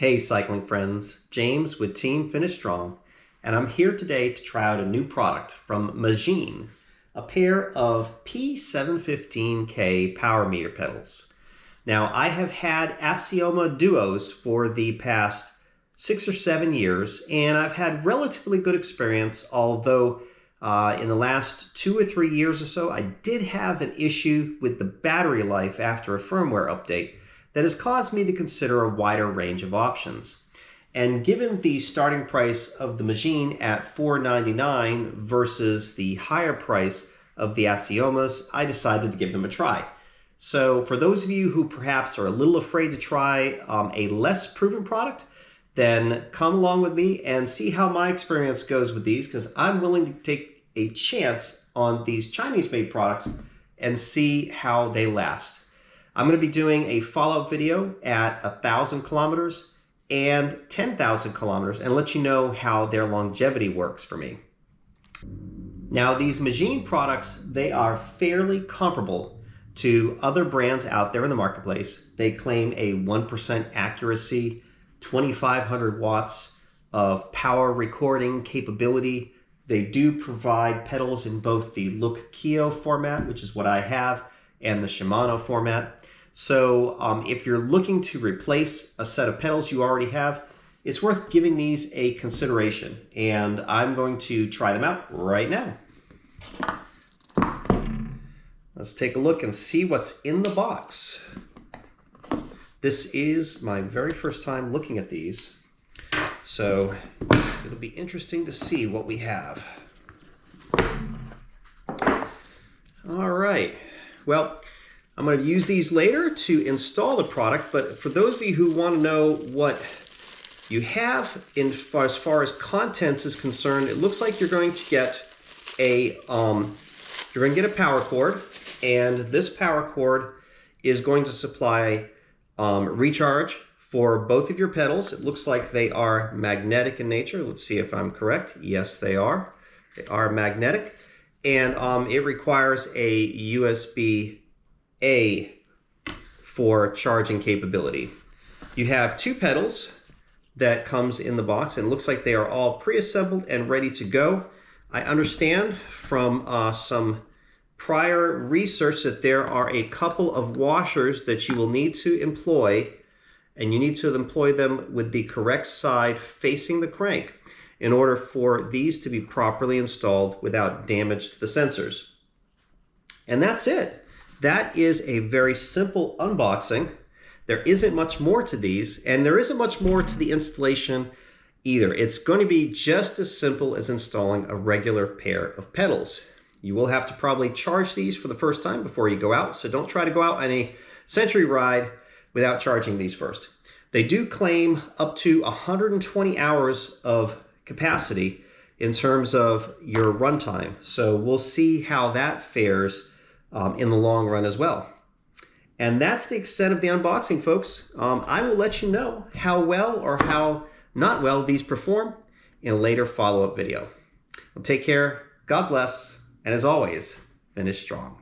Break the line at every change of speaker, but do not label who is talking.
Hey cycling friends, James with Team Finish Strong, and I'm here today to try out a new product from Magene, a pair of P715K power meter pedals. Now I have had Asioma Duos for the past 6 or 7 years, and I've had relatively good experience, although in the last 2 or 3 years or so I did have an issue with the battery life after a firmware update that has caused me to consider a wider range of options. And given the starting price of the Magene at $499 versus the higher price of the Asiomas, I decided to give them a try. So for those of you who perhaps are a little afraid to try a less proven product, then come along with me and see how my experience goes with these, because I'm willing to take a chance on these Chinese-made products and see how they last. I'm going to be doing a follow-up video at 1,000 kilometers and 10,000 kilometers and let you know how their longevity works for me. Now, these Magene products, they are fairly comparable to other brands out there in the marketplace. They claim a 1% accuracy, 2,500 watts of power recording capability. They do provide pedals in both the Look Keo format, which is what I have, and the Shimano format. So if you're looking to replace a set of pedals you already have, it's worth giving these a consideration. And I'm going to try them out right now. Let's take a look and see what's in the box. This is my very first time looking at these, so it'll be interesting to see what we have. All right, well, I'm going to use these later to install the product, but for those of you who want to know what you have as far as contents is concerned, it looks like you're going to get a power cord, and this power cord is going to supply recharge for both of your pedals. It looks like they are magnetic in nature. Let's see if I'm correct. Yes, they are. They are magnetic, and it requires a USB-A for charging capability. You have 2 pedals that comes in the box, and it looks like they are all pre-assembled and ready to go. I understand from some prior research that there are a couple of washers that you will need to employ, and you need to employ them with the correct side facing the crank in order for these to be properly installed without damage to the sensors. And that's it. That is a very simple unboxing. There isn't much more to these, and there isn't much more to the installation either. It's going to be just as simple as installing a regular pair of pedals. You will have to probably charge these for the first time before you go out, so don't try to go out on a century ride without charging these first. They do claim up to 120 hours of capacity in terms of your runtime, so we'll see how that fares in the long run as well. And that's the extent of the unboxing, folks. I will let you know how well or how not well these perform in a later follow-up video. Well, take care, God bless, and as always, finish strong.